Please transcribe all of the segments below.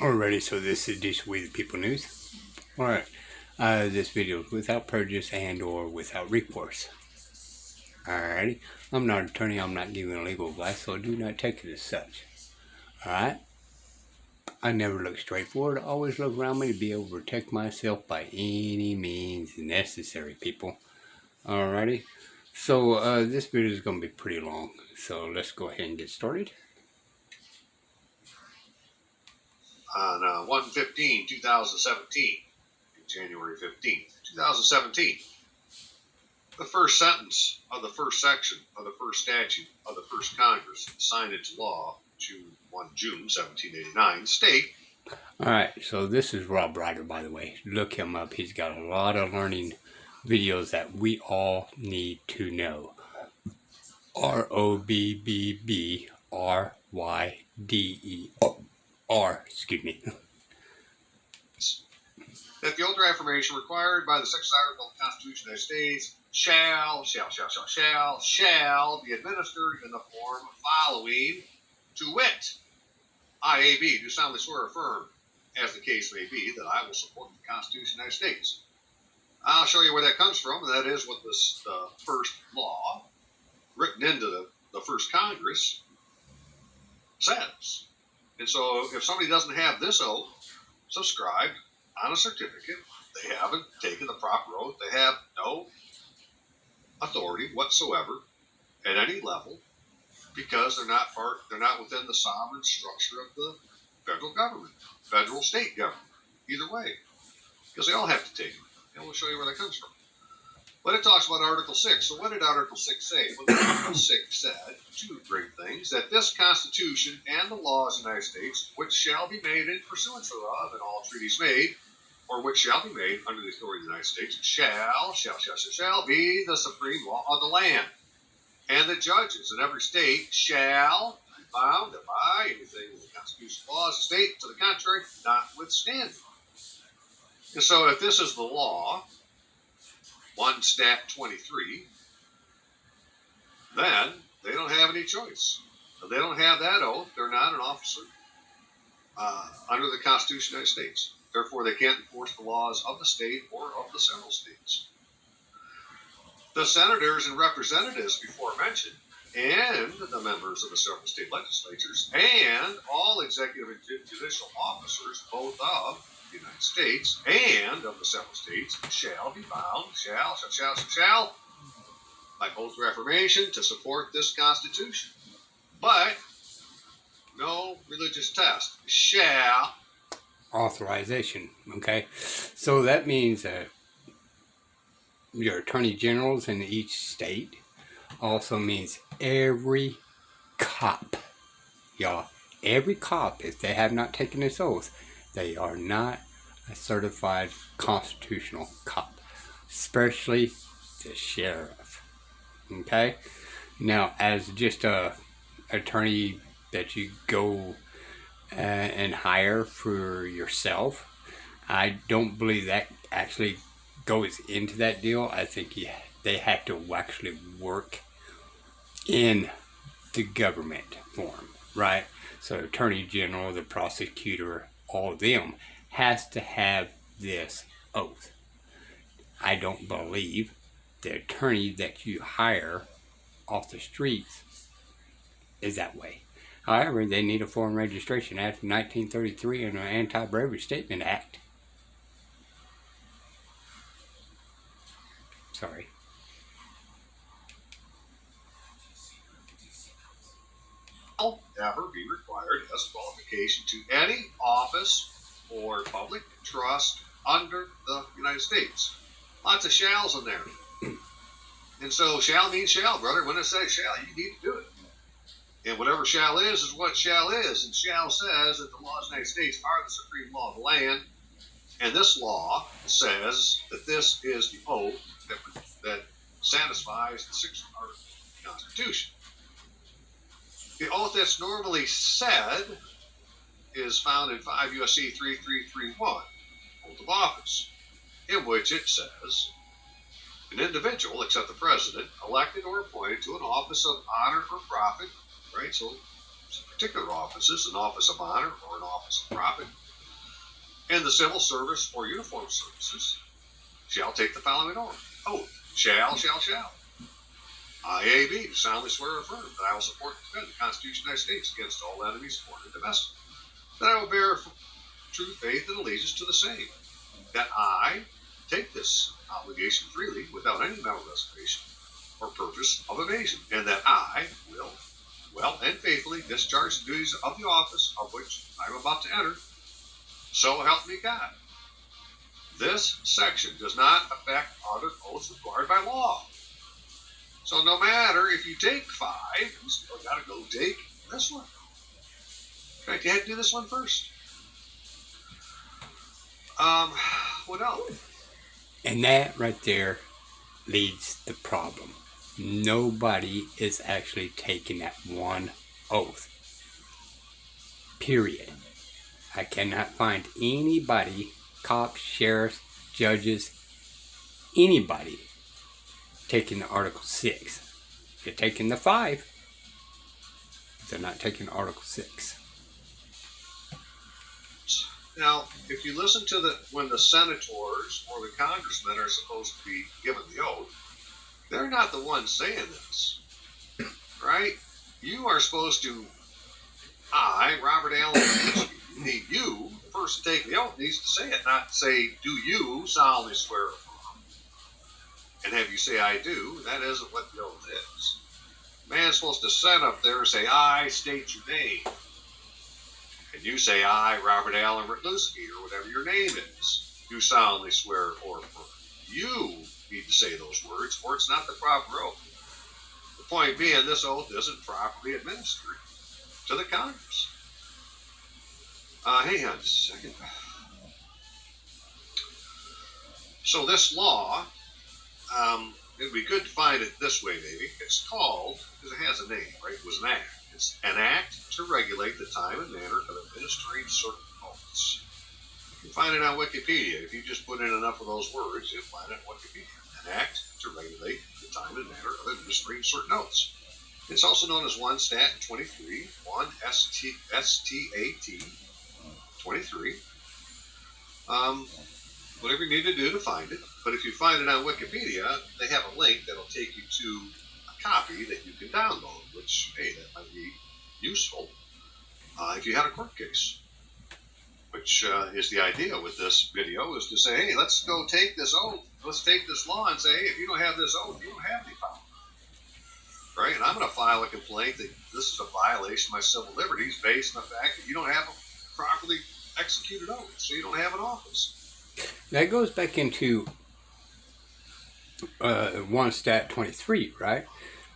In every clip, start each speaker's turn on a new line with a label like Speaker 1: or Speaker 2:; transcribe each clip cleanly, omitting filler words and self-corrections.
Speaker 1: Alrighty, so this is just We the People News. Alright, this video is without prejudice and or without recourse. Alrighty, I'm not an attorney, I'm not giving legal advice, so do not take it as such. Alright, I never look straight forward, I always look around me to be able to protect myself by any means necessary, people. Alrighty, so this video is going to be pretty long, so let's go ahead and get started.
Speaker 2: On 1/15/2017, January 15th, 2017. The first sentence of the first section of the first statute of the first Congress signed into law June 1789 state.
Speaker 1: Alright, so this is Rob Ryder, by the way. Look him up. He's got a lot of learning videos that we all need to know. ROBBBRYDER, excuse me.
Speaker 2: That the oath or affirmation required by the 6th article of the Constitution of the United States shall be administered in the form following, to wit, I, A.B., do solemnly swear or affirm, as the case may be, that I will support the Constitution of the United States. I'll show you where that comes from. That is what this first law, written into the first Congress, says. And so if somebody doesn't have this oath subscribed on a certificate, they haven't taken the proper oath, they have no authority whatsoever at any level, because they're not within the sovereign structure of the federal government, federal state government, either way, because they all have to take it. And we'll show you where that comes from. But it talks about Article 6. So what did Article 6 say? Well, Article 6 said two great things: that this Constitution and the laws of the United States, which shall be made in pursuance thereof, and all treaties made, or which shall be made under the authority of the United States, shall be the supreme law of the land. And the judges in every state shall be bound to abide anything in the Constitution, laws of the state, to the contrary, notwithstanding. And so if this is the law, 1 Stat 23, then they don't have any choice. If they don't have that oath, they're not an officer under the Constitution of the United States. Therefore, they can't enforce the laws of the state or of the several states. The senators and representatives before mentioned, and the members of the several state legislatures, and all executive and judicial officers, both of the United States and of the several states, shall be bound, shall, by oath or affirmation, to support this Constitution. But no religious test. Shall.
Speaker 1: Authorization, okay? So that means that your attorney generals in each state also means every cop, y'all. Every cop, if they have not taken this oath, they are not a certified constitutional cop, especially the sheriff. Okay? Now, as just a attorney that you go and hire for yourself, I don't believe that actually goes into that deal. I think they have to actually work in the government form, right? So attorney general, the prosecutor, all of them has to have this oath. I don't believe the attorney that you hire off the streets is that way. However, they need a foreign registration after 1933 and an Anti-Bribery Statement Act. Sorry.
Speaker 2: Ever be required as a qualification to any office or public trust under the United States. Lots of shalls in there. And so shall means shall, brother. When it says shall, you need to do it. And whatever shall is what shall is. And shall says that the laws of the United States are the supreme law of the land. And this law says that this is the oath that satisfies the 6th article of the Constitution. The oath that's normally said is found in 5 U.S.C. 3331, oath of office, in which it says, an individual, except the president, elected or appointed to an office of honor or profit, right? So particular offices, an office of honor or an office of profit, in the civil service or uniformed services shall take the following oath. Shall. I, A.B., do solemnly swear or affirm that I will support and defend the Constitution of the United States against all enemies, foreign and domestic. That I will bear true faith and allegiance to the same. That I take this obligation freely without any mental reservation or purpose of evasion. And that I will well and faithfully discharge the duties of the office of which I am about to enter. So help me God. This section does not affect other oaths required by law. So no matter if you take 5, you still got to go take this one. In fact, you had to do this one first. What else?
Speaker 1: And that right there leads the problem. Nobody is actually taking that one oath. Period. I cannot find anybody, cops, sheriffs, judges, anybody taking the Article 6. They're taking the 5. They're not taking Article 6.
Speaker 2: Now, if you listen to when the senators or the congressmen are supposed to be given the oath, they're not the ones saying this, right? You are supposed to, I, Robert Allen, need you, the person taking the oath, needs to say it, not say, do you solemnly swear or affirm? And have you say, I do. That isn't what the oath is. Man's supposed to stand up there and say, I state your name. And you say, I, Robert Allen Rytlewski, or whatever your name is, do solemnly swear or affirm. You need to say those words, or it's not the proper oath. The point being, this oath isn't properly administered to the Congress. Hang on just a second. So this law, it'd be good to find it this way, maybe. It's called, because it has a name, right? It was an act. It's an act to regulate the time and manner of administering certain oaths. You can find it on Wikipedia. If you just put in enough of those words, you'll find it on Wikipedia. An act to regulate the time and manner of administering certain oaths. It's also known as 1 Stat 23, 1 STAT 23. Whatever you need to do to find it. But if you find it on Wikipedia, they have a link that'll take you to a copy that you can download, which, hey, that might be useful if you had a court case. Which is the idea with this video, is to say, hey, let's go take this oath. Let's take this law and say, hey, if you don't have this oath, you don't have any power. Right? And I'm going to file a complaint that this is a violation of my civil liberties based on the fact that you don't have a properly executed oath, so you don't have an office.
Speaker 1: That goes back into 1 Stat 23, right?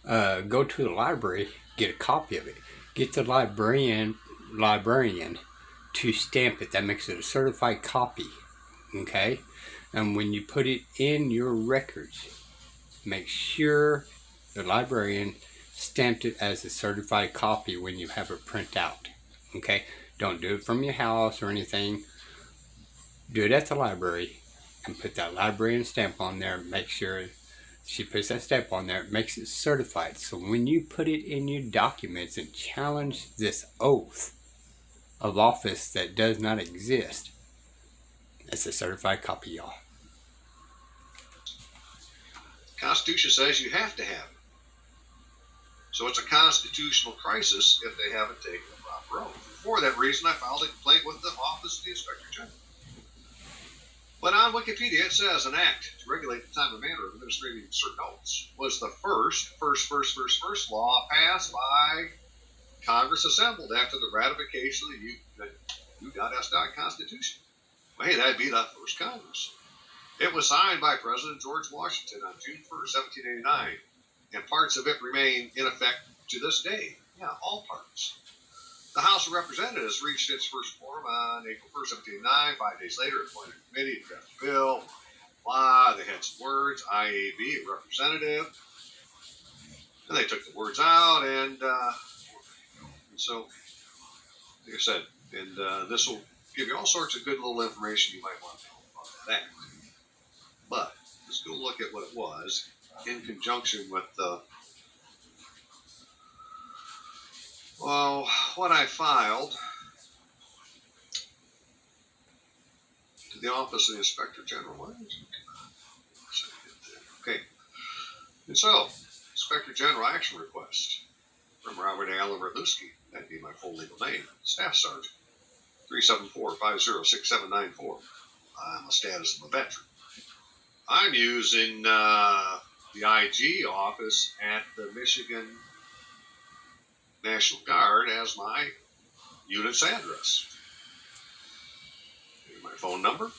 Speaker 1: Go to the library, get a copy of it. Get the librarian to stamp it. That makes it a certified copy, okay? And when you put it in your records, make sure the librarian stamped it as a certified copy when you have it print out, okay? Don't do it from your house or anything. Do it at the library and put that librarian stamp on there. Make sure she puts that stamp on there. It makes it certified. So when you put it in your documents and challenge this oath of office that does not exist, it's a certified copy, y'all.
Speaker 2: The Constitution says you have to have it. So it's a constitutional crisis if they haven't taken the proper oath. For that reason, I filed a complaint with the Office of the Inspector General. But on Wikipedia, it says an act to regulate the time and manner of administering certain oaths was the first law passed by Congress assembled after the ratification of the U.S. Constitution. Well, hey, that'd be the first Congress. It was signed by President George Washington on June 1st, 1789, and parts of it remain in effect to this day. Yeah, all parts. The House of Representatives reached its first quorum on April 1st, 1789. 5 days later, it appointed a committee to draft a bill. They had some words, IAB, a representative. And they took the words out, and so, like I said, and this will give you all sorts of good little information you might want to know about that act. But let's go look at what it was in conjunction with what I filed to the Office of the Inspector General. Okay. And so, Inspector General action request from Robert Allen Radlewski. That'd be my full legal name. Staff Sergeant. 374-506794. I'm a status of a veteran. I'm using the IG office at the Michigan National Guard as my unit's address. Here's my phone number.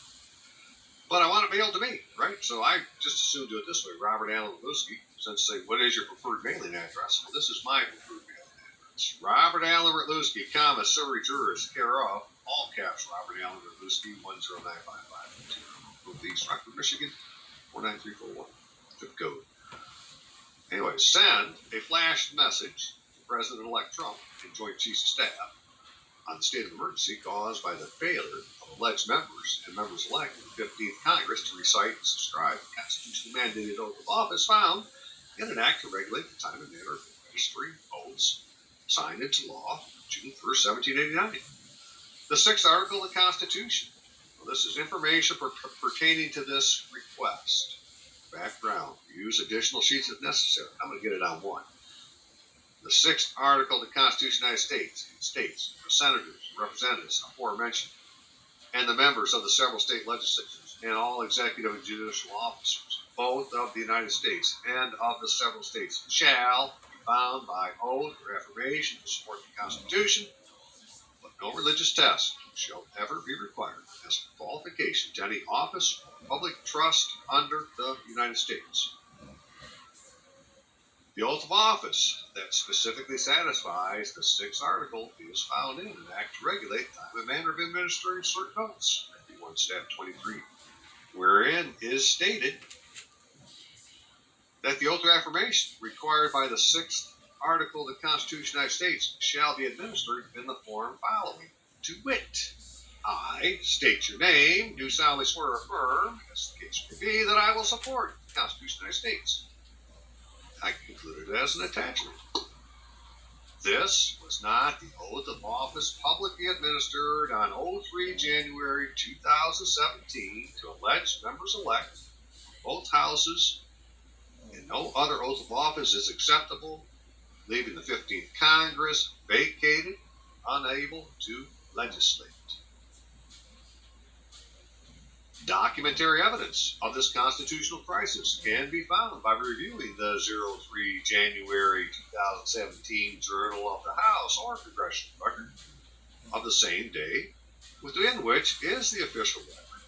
Speaker 2: But I want to mail to me, right? So I just as soon do it this way. Robert Allen Radlewski, since say, what is your preferred mailing address? Well, this is my preferred mailing address. Robert Allen Radlewski, Surrey Jurist, care of, all caps, Robert Allen Radlewski, 1095520. Northeast Rockford, Michigan, 49341. Zip code. Anyway, send a flash message to President-elect Trump and Joint Chiefs of Staff on the state of emergency caused by the failure of alleged members and members-elect of the 15th Congress to recite and subscribe the constitutionally mandated oath of office found in an act to regulate the time and manner of registering oaths signed into law June 1st, 1789. The 6th article of the Constitution. Well, this is information pertaining to this request. Background. Use additional sheets if necessary. I'm going to get it on one. The 6th article of the Constitution of the United States states the senators, representatives aforementioned, and the members of the several state legislatures and all executive and judicial officers, both of the United States and of the several states, shall be bound by oath or affirmation to support the Constitution, but no religious test shall ever be required as a qualification to any office or public trust under the United States. The oath of office that specifically satisfies the 6th article is found in an act to regulate the time and manner of administering certain oaths, 51 Stat 23, wherein is stated that the oath or affirmation required by the 6th article of the Constitution of the United States shall be administered in the form following, to wit, I state your name, do solemnly swear or affirm, as the case may be, that I will support the Constitution of the United States. I concluded it as an attachment. This was not the oath of office publicly administered on 03 January 2017 to alleged members-elect of both houses, and no other oath of office is acceptable, leaving the 15th Congress vacated, unable to legislate. Documentary evidence of this constitutional crisis can be found by reviewing the 03 January 2017 Journal of the House or Congressional Record of the same day, within which is the official record,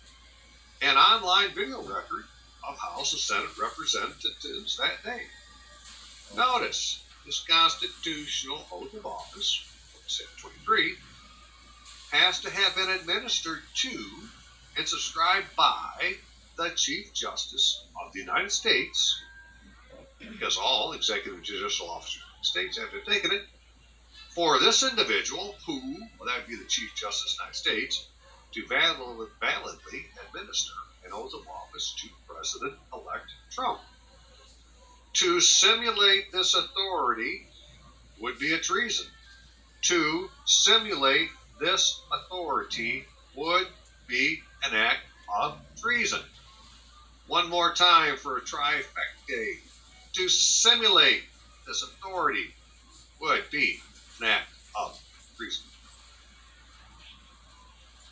Speaker 2: an online video record of House and Senate representatives that day. Notice, this constitutional oath of office, 23, has to have been administered to and subscribed by the Chief Justice of the United States, because all executive and judicial officers of the states have to have taken it, for this individual, who, well, that would be the Chief Justice of the United States, to validly administer an oath of office to President-elect Trump. To simulate this authority would be a treason. To simulate this authority would be an act of treason. One more time for a trifecta. To simulate this authority would be an act of treason.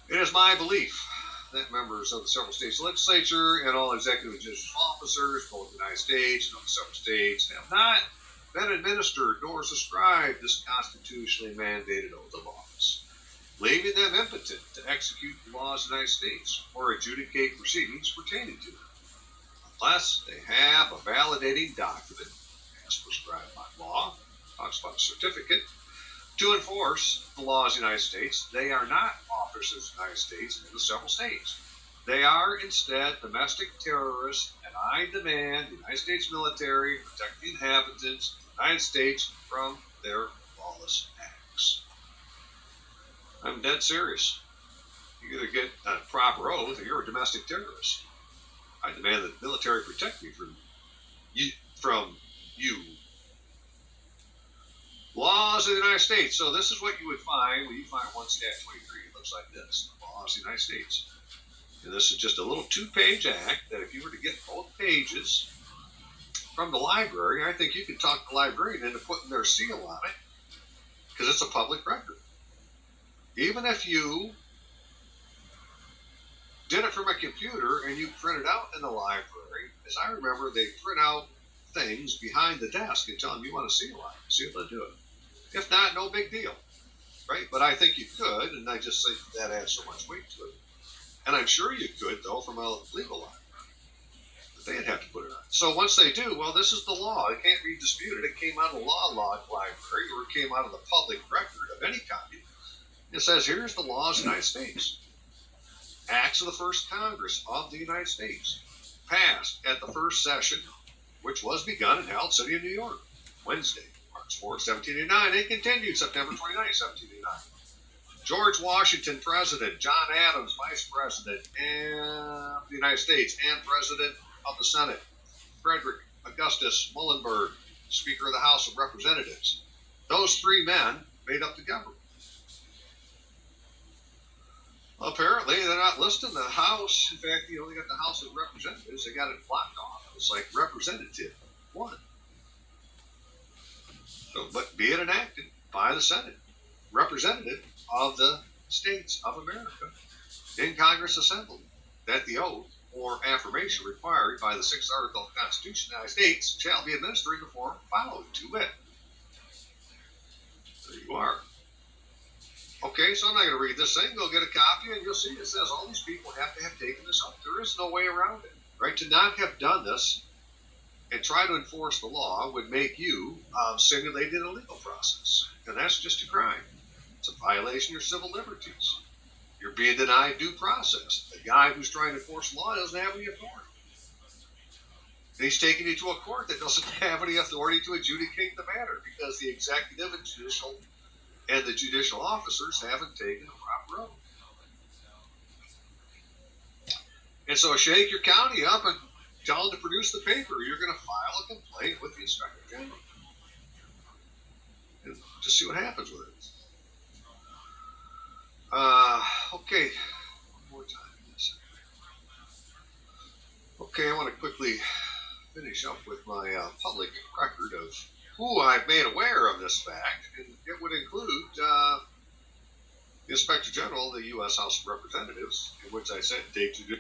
Speaker 2: It is my belief that members of the several states legislature and all executive and judicial officers, both in the United States and of the several states, have not been administered nor subscribed this constitutionally mandated oath of office, leaving them impotent to execute the laws of the United States or adjudicate proceedings pertaining to them, unless they have a validating document, as prescribed by law, talks about a certificate, to enforce the laws of the United States. They are not officers of the United States in the several states. They are instead domestic terrorists, and I demand the United States military protect the inhabitants of the United States from their lawless acts. I'm dead serious. You either get a proper oath or you're a domestic terrorist. I demand that the military protect me from you. Laws of the United States. So this is what you would find when you find 1 Stat 23. It looks like this. The laws of the United States. And this is just a little 2-page act that if you were to get both pages from the library, I think you could talk the librarian into putting their seal on it because it's a public record. Even if you did it from a computer and you print it out in the library, as I remember, they print out things behind the desk and tell them you want to seal on it, see if they'll do it. If not, no big deal, right? But I think you could, and I just think that adds so much weight to it. And I'm sure you could, though, from a legal library. But they'd have to put it on. So once they do, well, this is the law. It can't be disputed. It came out of the law library, or it came out of the public record of any kind. It says, here's the laws of the United States. Acts of the First Congress of the United States, passed at the first session, which was begun and held City of New York, Wednesday, March 4, 1789, and continued September 29, 1789. George Washington, President, John Adams, Vice President of the United States and President of the Senate, Frederick Augustus Muhlenberg, Speaker of the House of Representatives. Those three men made up the government. Apparently, they're not listing the House. In fact, they got the House of Representatives. They got it blocked off. It's like Representative 1. So, but be it enacted by the Senate, representative of the states of America, in Congress assembled, that the oath or affirmation required by the 6th Article of the Constitution of the United States shall be administered in the form following, to wit. There you are. Okay, so I'm not going to read this thing. Go get a copy, and you'll see it says all these people have to have taken this oath. There is no way around it, right? To not have done this and try to enforce the law would make you simulate an illegal process, and that's just a crime. It's a violation of your civil liberties. You're being denied due process. The guy who's trying to enforce the law doesn't have any authority. And he's taking you to a court that doesn't have any authority to adjudicate the matter because the executive and the judicial officers haven't taken a proper oath. And so shake your county up and tell them to produce the paper. You're going to file a complaint with the Inspector General. And just see what happens with it. Okay. One more time. Okay, I want to quickly finish up with my public record of who I've made aware of this fact, and it would include the Inspector General of the U.S. House of Representatives, in which I said take to.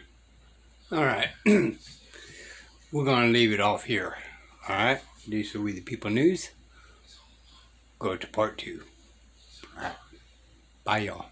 Speaker 1: All right. We're going to leave it off here. All right. These are We the People News. Go to part 2. All right. Bye, y'all.